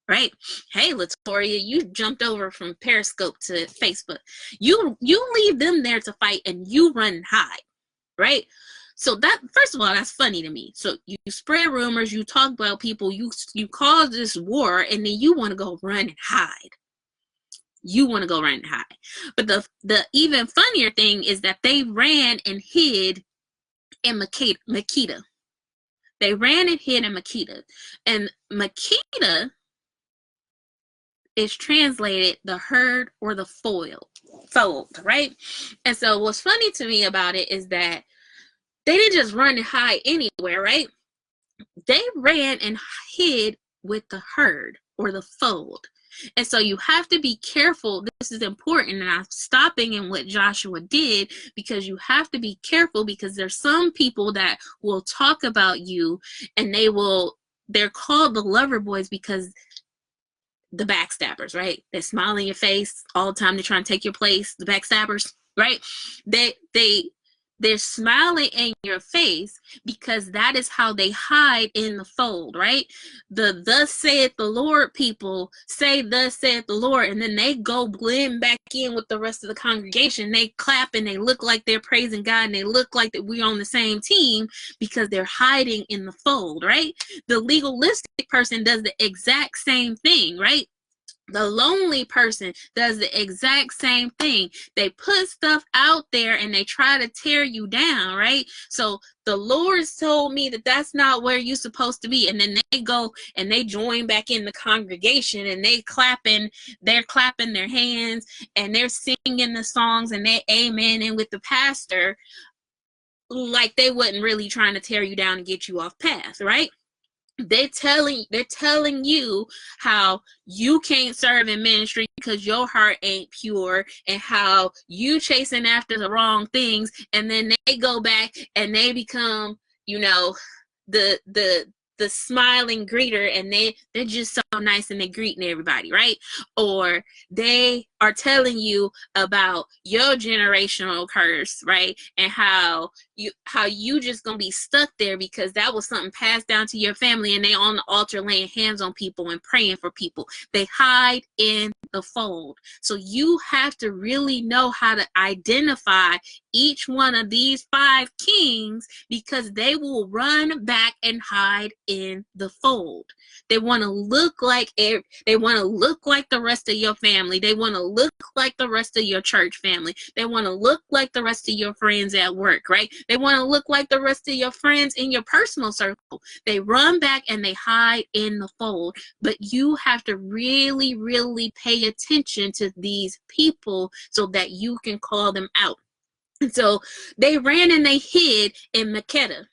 right? Hey, Latoria, you jumped over from Periscope to Facebook. You leave them there to fight and you run and hide, right? So that, first of all, that's funny to me. So you spread rumors, you talk about people, you cause this war, and then you want to go run and hide. You want to go run and hide. But the even funnier thing is that they ran and hid in Makkedah. They ran and hid in Makkedah. And Makkedah is translated the herd or the fold, right? And so what's funny to me about it is that they didn't just run and hide anywhere, right? They ran and hid with the herd or the fold. And so you have to be careful. This is important, and I'm stopping in what Joshua did, because you have to be careful, because there's some people that will talk about you, and they're called the lover boys because the backstabbers, right? They smile in your face all the time. They're trying to take your place. The backstabbers, right? They're smiling in your face because that is how they hide in the fold, right? The thus saith the Lord people say thus saith the Lord, and then they go blend back in with the rest of the congregation. They clap and they look like they're praising God, and they look like that we're on the same team because they're hiding in the fold, right? The legalistic person does the exact same thing, right? The lonely person does the exact same thing. They put stuff out there and they try to tear you down, right? So the Lord's told me that that's not where you're supposed to be. And then they go and they join back in the congregation, and they're clapping their hands, and they're singing the songs, and they're amening with the pastor like they wasn't really trying to tear you down and get you off path, right? They're telling you how you can't serve in ministry because your heart ain't pure, and how you chasing after the wrong things, and then they go back and they become, the smiling greeter, and they're just so nice and they're greeting everybody, right? Or they are telling you about your generational curse, right? And how you just gonna be stuck there because that was something passed down to your family, and they on the altar laying hands on people and praying for people. They hide in the fold. So you have to really know how to identify each one of these 5 kings, because they will run back and hide in the fold. They want to look like the rest of your family. They want to look like the rest of your church family. They want to look like the rest of your friends at work, right? They want to look like the rest of your friends in your personal circle. They run back and they hide in the fold. But you have to really, really pay pay attention to these people so that you can call them out. And so they ran and they hid in Makkedah.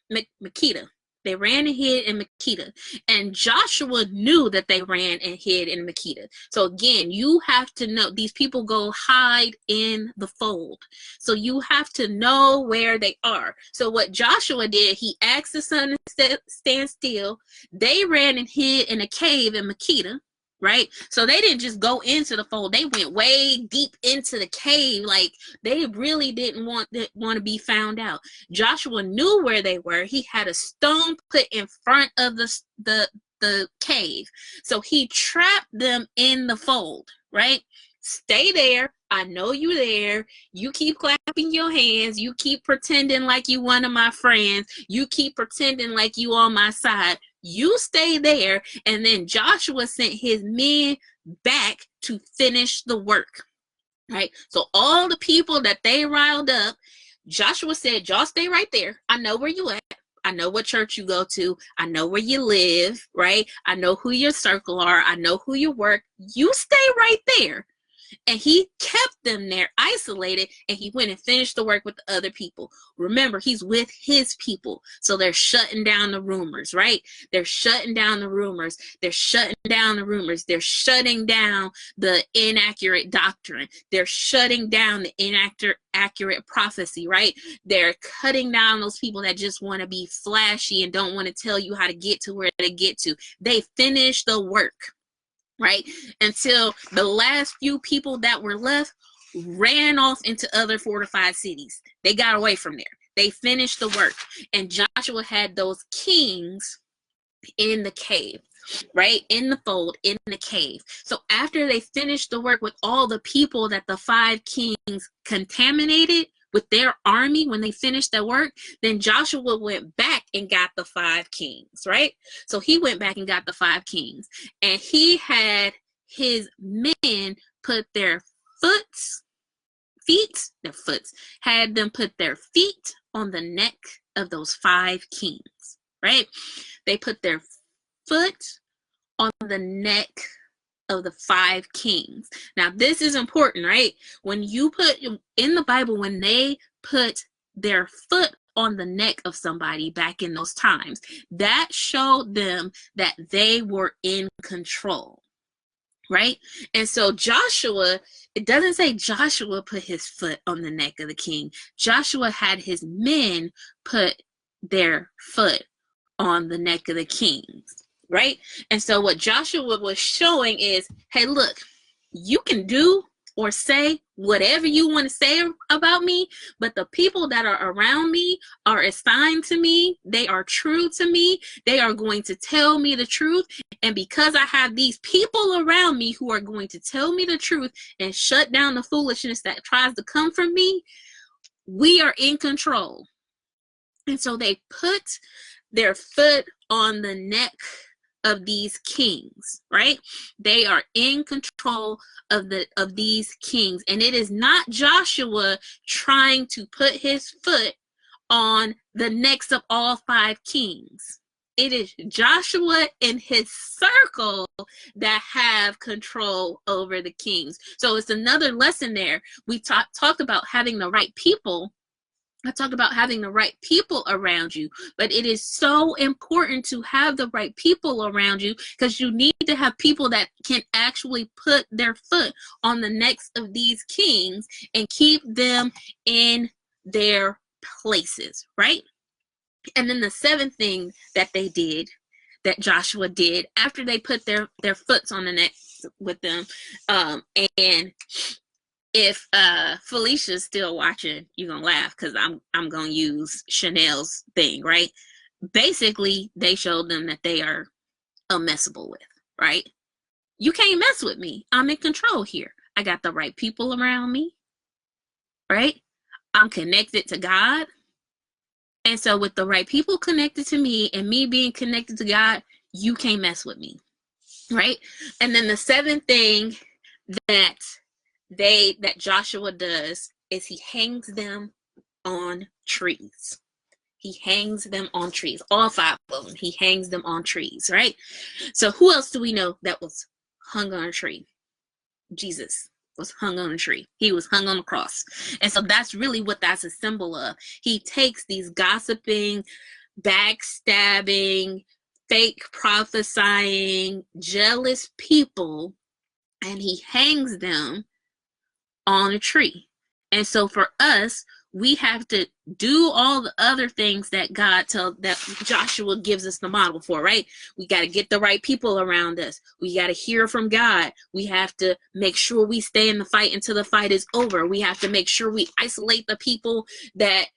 They ran and hid in Makkedah. And Joshua knew that they ran and hid in Makkedah. So again, you have to know, these people go hide in the fold. So you have to know where they are. So what Joshua did, he asked the sun to stand still. They ran and hid in a cave in Makkedah. Right? So they didn't just go into the fold. They went way deep into the cave. Like, they really didn't want to be found out. Joshua knew where they were. He had a stone put in front of the cave. So he trapped them in the fold, right? Stay there. I know you there. You keep clapping your hands. You keep pretending like you one of my friends. You keep pretending like you on my side. You stay there. And then Joshua sent his men back to finish the work, right? So all the people that they riled up, Joshua said, y'all stay right there. I know where you at. I know what church you go to. I know where you live, right? I know who your circle are. I know who you work. You stay right there. And he kept them there isolated, and he went and finished the work with the other people. Remember, he's with his people. So they're shutting down the rumors, right? They're shutting down the rumors. They're shutting down the rumors. They're shutting down the inaccurate doctrine. They're shutting down the inaccurate prophecy, right? They're cutting down those people that just want to be flashy and don't want to tell you how to get to where they get to. They finish the work. Right? Until the last few people that were left ran off into other fortified cities. They got away from there. They finished the work. And Joshua had those kings in the cave, right? In the fold, in the cave. So after they finished the work with all the people that the 5 kings contaminated with their army, when they finished their work, then Joshua went back and got the 5 kings, right? So he went back and got the 5 kings, and he had his men put their had them put their feet on the neck of those 5 kings, right? They put their foot on the neck of the 5 kings. Now, this is important, right? When you put in the Bible, when they put their foot on the neck of somebody back in those times, that showed them that they were in control, right? And so Joshua, it doesn't say Joshua put his foot on the neck of the king. Joshua had his men put their foot on the neck of the kings, right? And so what Joshua was showing is, hey, look, you can do or say whatever you want to say about me, but the people that are around me are assigned to me. They are true to me. They are going to tell me the truth. And because I have these people around me who are going to tell me the truth and shut down the foolishness that tries to come from me, we are in control. And so they put their foot on the neck of these kings, right? They are in control of these kings. And it is not Joshua trying to put his foot on the necks of all 5 kings. It is Joshua and his circle that have control over the kings. So it's another lesson there. We talked about having the right people. I talked about having the right people around you, but it is so important to have the right people around you, because you need to have people that can actually put their foot on the necks of these kings and keep them in their places, right? And then the 7th thing that they did, that Joshua did after they put their foots on the neck with them, and if Felicia's still watching, you're gonna laugh because I'm gonna use Chanel's thing, right? Basically, they showed them that they are unmessable with, right? You can't mess with me. I'm in control here. I got the right people around me, right? I'm connected to God. And so with the right people connected to me and me being connected to God, you can't mess with me, right? And then the 7th thing that Joshua does is he hangs them on trees. He hangs them on trees. All 5 of them. He hangs them on trees, right? So who else do we know that was hung on a tree? Jesus was hung on a tree. He was hung on the cross. And so that's really what that's a symbol of. He takes these gossiping, backstabbing, fake prophesying, jealous people, and he hangs them on a tree. And so for us, we have to do all the other things that that Joshua gives us the model for, right? We got to get the right people around us. We got to hear from God. We have to make sure we stay in the fight until the fight is over. We have to make sure we isolate the people that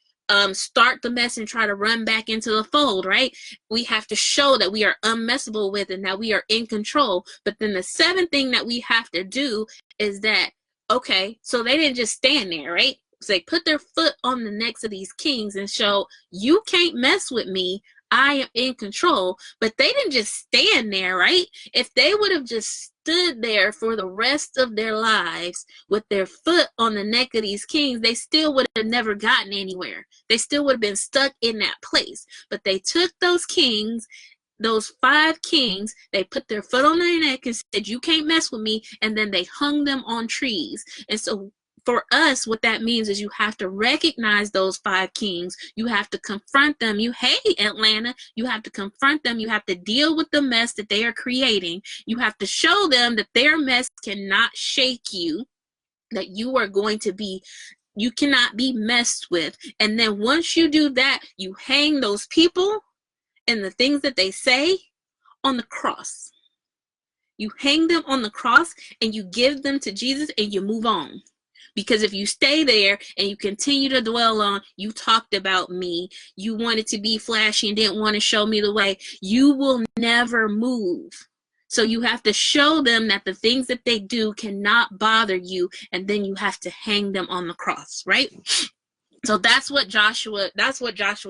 start the mess and try to run back into the fold, right? We have to show that we are unmessable with and that we are in control. But then the seventh thing that we have to do is that, okay, so they didn't just stand there, right? So they put their foot on the necks of these kings and show, you can't mess with me. I am in control. But they didn't just stand there, right? If they would have just stood there for the rest of their lives with their foot on the neck of these kings, they still would have never gotten anywhere. They still would have been stuck in that place. But they took those kings, those 5 kings, they put their foot on their neck and said, you can't mess with me. And then they hung them on trees. And so for us, what that means is you have to recognize those 5 kings. You have to confront them. Hey, Atlanta, you have to confront them. You have to deal with the mess that they are creating. You have to show them that their mess cannot shake you, that you are going to be, you cannot be messed with. And then once you do that, you hang those people and the things that they say on the cross. You hang them on the cross and you give them to Jesus and you move on. Because if you stay there and you continue to dwell on, you talked about me, you wanted to be flashy and didn't want to show me the way, you will never move. So you have to show them that the things that they do cannot bother you, and then you have to hang them on the cross, right? So that's what Joshua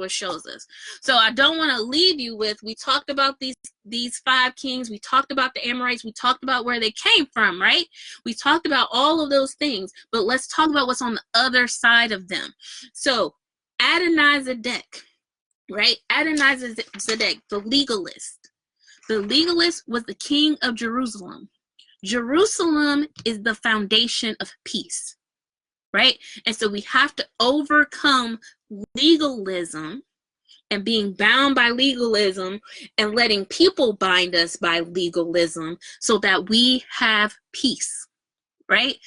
shows us. So I don't want to leave you with, we talked about these 5 kings, we talked about the Amorites, we talked about where they came from, right? We talked about all of those things, but let's talk about what's on the other side of them. So Adonizedek, right? Adonizedek, the legalist. The legalist was the king of Jerusalem. Jerusalem is the foundation of peace. Right? And so we have to overcome legalism and being bound by legalism and letting people bind us by legalism so that we have peace, right?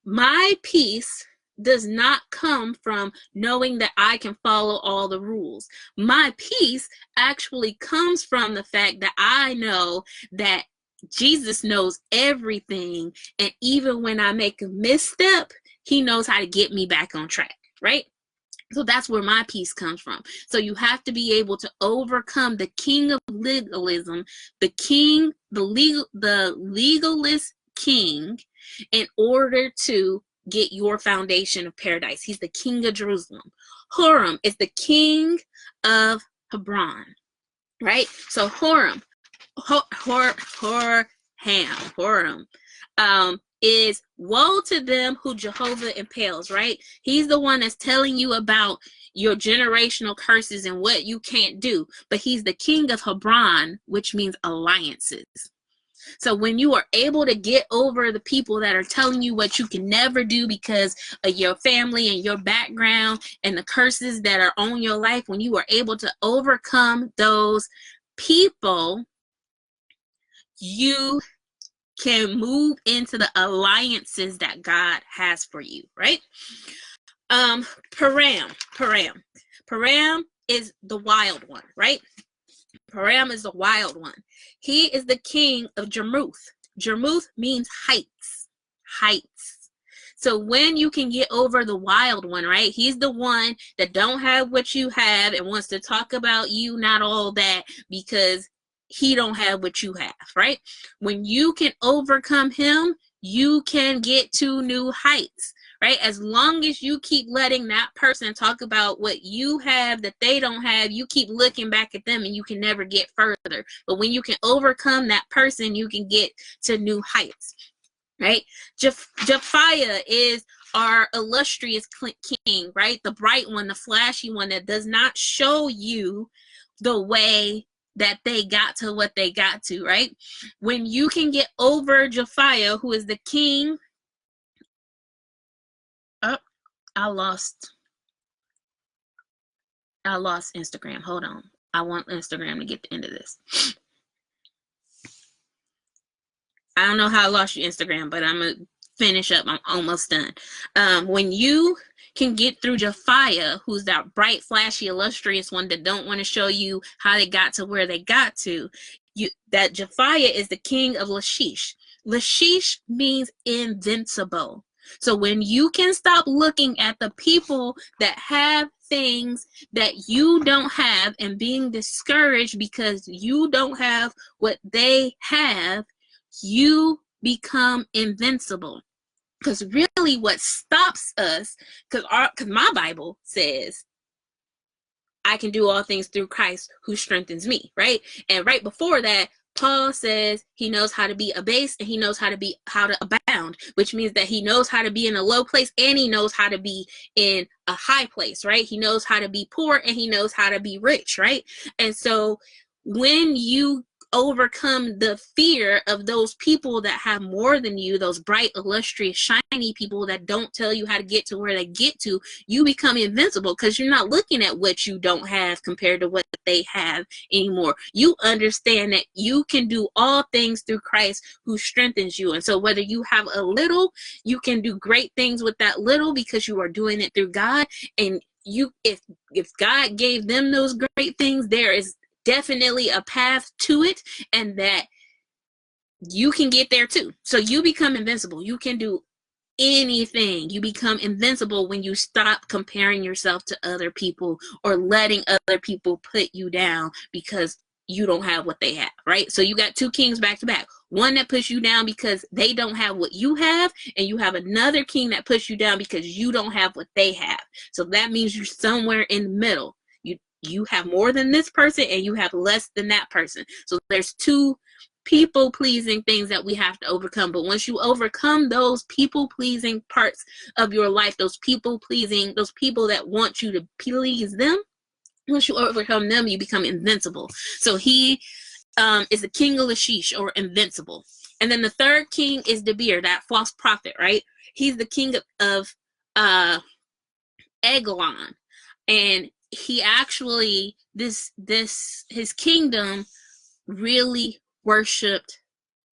My peace does not come from knowing that I can follow all the rules. My peace actually comes from the fact that I know that Jesus knows everything, and even when I make a misstep, he knows how to get me back on track, right? So that's where my peace comes from. So you have to be able to overcome the king of legalism, the legalist king, in order to get your foundation of paradise. He's the king of Jerusalem. Horam is the king of Hebron, right? So Horam is woe to them who Jehovah impales, right? He's the one that's telling you about your generational curses and what you can't do. But he's the king of Hebron, which means alliances. So when you are able to get over the people that are telling you what you can never do because of your family and your background and the curses that are on your life, when you are able to overcome those people, you can move into the alliances that God has for you, right? Param is the wild one, right? Param is the wild one. He is the king of Jarmuth. Jarmuth means heights. So when you can get over the wild one, right? He's the one that don't have what you have and wants to talk about you, not all that, because he don't have what you have, right? When you can overcome him, you can get to new heights, right? As long as you keep letting that person talk about what you have that they don't have, you keep looking back at them and you can never get further. But when you can overcome that person, you can get to new heights, right? Japhiah is our illustrious king, right? The bright one, the flashy one that does not show you the way that they got to what they got to, right? When you can get over Japhiah, who is the king. Oh, I lost Instagram. Hold on. I want Instagram to get the end of this. I don't know how I lost your Instagram, but I'm going to finish up. I'm almost done. When you can get through Japhiah, who's that bright, flashy, illustrious one that don't want to show you how they got to where they got to, that Japhiah is the king of Lachish. Lachish means invincible. So when you can stop looking at the people that have things that you don't have and being discouraged because you don't have what they have, you become invincible. Because really what stops us, because my Bible says, I can do all things through Christ who strengthens me, right? And right before that, Paul says he knows how to be abased and he knows how to abound, which means that he knows how to be in a low place and he knows how to be in a high place, right? He knows how to be poor and he knows how to be rich, right? And so when you overcome the fear of those people that have more than you, those bright, illustrious, shiny people that don't tell you how to get to where they get to, you become invincible because you're not looking at what you don't have compared to what they have anymore. You understand that you can do all things through Christ who strengthens you. And so whether you have a little, you can do great things with that little because you are doing it through God. And if God gave them those great things, there is definitely a path to it, and that you can get there too. So you become invincible. You can do anything. You become invincible when you stop comparing yourself to other people or letting other people put you down because you don't have what they have, right? So you got two kings back to back. One that puts you down because they don't have what you have, and you have another king that puts you down because you don't have what they have. So that means you're somewhere in the middle. You have more than this person and you have less than that person. So there's two people-pleasing things that we have to overcome. But once you overcome those people-pleasing parts of your life, those people that want you to please them, once you overcome them, you become invincible. So he is the king of Lachish, or invincible. And then the third king is Debir, that false prophet, right? He's the king of Eglon. And he actually, his kingdom really worshipped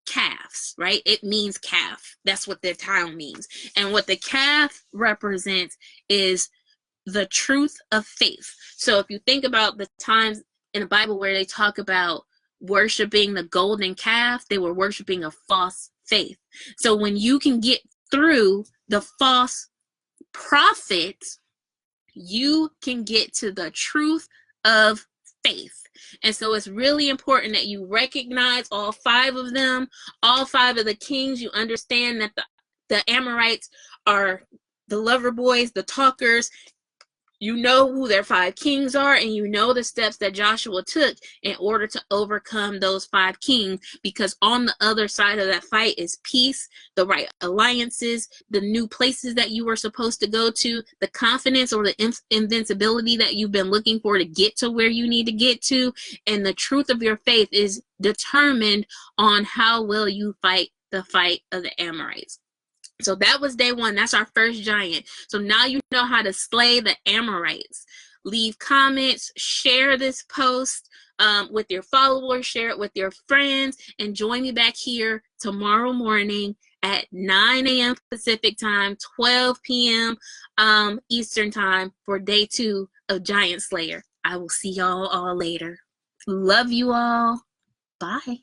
calves, right? It means calf. That's what their town means. And what the calf represents is the truth of faith. So if you think about the times in the Bible where they talk about worshiping the golden calf, they were worshiping a false faith. So when you can get through the false prophet, you can get to the truth of faith. And so it's really important that you recognize all five of them, all five of the kings. You understand that the Amorites are the lover boys, the talkers. You know who their five kings are, and you know the steps that Joshua took in order to overcome those five kings, because on the other side of that fight is peace, the right alliances, the new places that you were supposed to go to, the confidence or the invincibility that you've been looking for to get to where you need to get to, and the truth of your faith is determined on how well you fight the fight of the Amorites. So that was day one. That's our first giant. So now you know how to slay the Amorites. Leave comments, share this post with your followers, share it with your friends, and join me back here tomorrow morning at 9 a.m. Pacific time, 12 p.m. Eastern time for day 2 of Giant Slayer. I will see y'all all later. Love you all. Bye.